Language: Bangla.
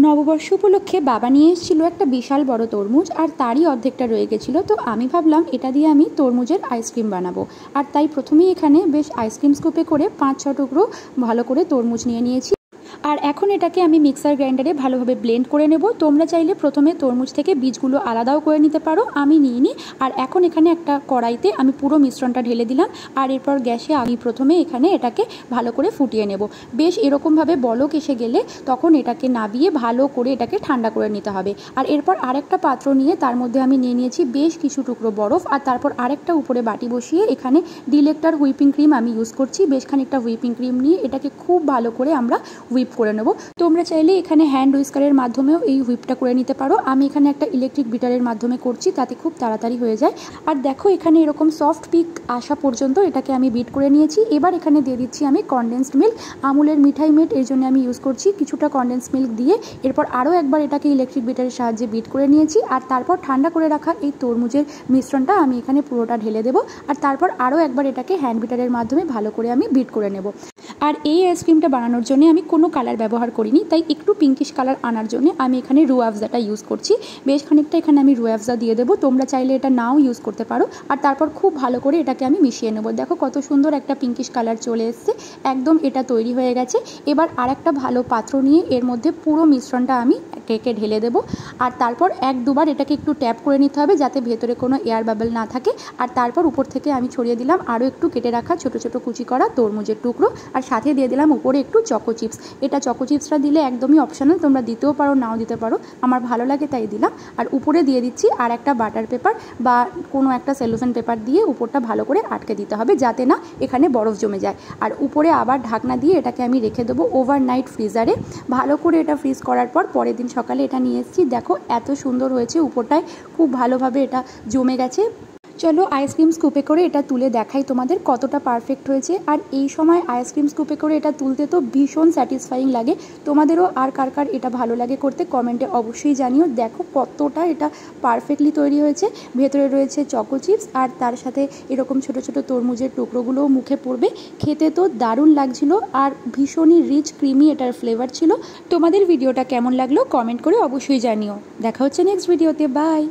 নববর্ষ উপলক্ষে বাবা নিয়ে এসেছিল একটা বিশাল বড় তরমুজ, আর তারই অর্ধেকটা রয়ে গেছিলো। তো আমি ভাবলাম এটা দিয়ে আমি তরমুজের আইসক্রিম বানাবো। আর তাই প্রথমেই এখানে বেশ আইসক্রিম স্কুপে করে 5-6 টুকরো ভালো করে তরমুজ নিয়ে নিয়েছি। আর এখন এটাকে আমি মিক্সার গ্রাইন্ডারে ভালোভাবে ব্লেন্ড করে নেব। তোমরা চাইলে প্রথমে তরমুজ থেকে বীজগুলো আলাদাও করে নিতে পারো, আমি নিইনি। আর এখন এখানে একটা কড়াইতে আমি পুরো মিশ্রণটা ঢেলে দিলাম। আর এরপর গ্যাসে আমি প্রথমে এখানে এটাকে ভালো করে ফুটিয়ে নেব। বেশ এরকমভাবে বলক এসে গেলে তখন এটাকে নাবিয়ে ভালো করে এটাকে ঠান্ডা করে নিতে হবে। আর এরপর আরেকটা পাত্র নিয়ে তার মধ্যে আমি নিয়ে নিয়েছি বেশ কিছু টুকরো বরফ। আর তারপর আরেকটা উপরে বাটি বসিয়ে এখানে ডিলেক্টার হুইপিং ক্রিম আমি ইউজ করছি। বেশ খানিকটা হুইপিং ক্রিম নিয়ে এটাকে খুব ভালো করে আমরা হুইপ করে নেব। তোমরা চাইলে এখানে হ্যান্ড হুইস্কারের মাধ্যমেও এই হুইপটা করে নিতে পারো। আমি এখানে একটা ইলেকট্রিক বিটারের মাধ্যমে করছি, তাতে খুব তাড়াতাড়ি হয়ে যায়। আর দেখো এখানে এরকম সফট পিক আসা পর্যন্ত এটাকে আমি বিট করে নিয়েছি। এবার এখানে দিয়ে দিচ্ছি আমি কনডেন্সড মিল্ক। আমুলের মিঠাই মেট এর জন্য আমি ইউজ করছি। কিছুটা কনডেন্সড মিল্ক দিয়ে এরপর আরও একবার এটাকে ইলেকট্রিক বিটারের সাহায্যে বিট করে নিয়েছি। আর তারপর ঠান্ডা করে রাখা এই তরমুজের মিশ্রণটা আমি এখানে পুরোটা ঢেলে দেবো। আর তারপর আরও একবার এটাকে হ্যান্ড বিটারের মাধ্যমে ভালো করে আমি বিট করে নেব। আর এই আইসক্রিমটা বানানোর জন্য আমি কোনো কালার ব্যবহার করিনি, তাই একটু পিঙ্কিশ কালার আনার জন্য আমি এখানে রুহ আফজাটা ইউজ করছি। বেশ খানিকটা এখানে আমি রুহ আফজা দিয়ে দেবো, তোমরা চাইলে এটা নাও ইউজ করতে পারো। আর তারপর খুব ভালো করে এটাকে আমি মিশিয়ে নেবো। দেখো কত সুন্দর একটা পিঙ্কিশ কালার চলে এসছে, একদম এটা তৈরি হয়ে গেছে। এবার আরেকটা ভালো পাত্র নিয়ে এর মধ্যে পুরো মিশ্রণটা আমি কেকে ঢেলে দেবো। আর তারপর 1-2বার এটাকে একটু ট্যাপ করে নিতে হবে যাতে ভেতরে কোনো এয়ার বাবল না থাকে। আর তারপর উপর থেকে আমি ছড়িয়ে দিলাম আরও একটু কেটে রাখা ছোট ছোট কুচি করা তরমুজের টুকরো। আর সাথে দিয়ে দিলাম উপরে একটু চকো চিপস। এটা চকো চিপসটা দিলে একদমই অপশনাল, তোমরা দিতেও পারো নাও দিতে পারো, আমার ভালো লাগে তাই দিলাম। আর উপরে দিয়ে দিচ্ছি আর একটা বাটার পেপার বা কোনো একটা সেলোফেন পেপার দিয়ে উপরটা ভালো করে আটকে দিতে হবে যাতে না এখানে বরফ জমে যায়। আর উপরে আবার ঢাকনা দিয়ে এটাকে আমি রেখে দেবো ওভারনাইট ফ্রিজারে। ভালো করে এটা ফ্রিজ করার পর পরের দিন সকালে এটা নিয়ে এসেছি। দেখো এত সুন্দর হয়েছে, উপরটায় খুব ভালোভাবে এটা জমে গেছে। চলো আইসক্রিম স্কুপে করে এটা তুলে দেখাই তোমাদের কতটা পারফেক্ট হয়েছে। আর এই সময় আইসক্রিম স্কুপে করে এটা তুলতে তো ভীষণ স্যাটিসফাইং লাগে। তোমাদেরও আর কার কার এটা ভালো লাগে করতে কমেন্টে অবশ্যই জানিও। দেখো কতটা এটা পারফেক্টলি তৈরি হয়েছে। ভেতরে রয়েছে চকো চিপস আর তার সাথে এরকম ছোট ছোট তরমুজের টুকরোগুলোও মুখে পড়বে। খেতে তো দারুণ লাগছিল আর ভীষণই রিচ ক্রিমি এটার ফ্লেভার ছিল। তোমাদের ভিডিওটা কেমন লাগলো কমেন্ট করে অবশ্যই জানিও। দেখা হচ্ছে নেক্সট ভিডিওতে, বাই।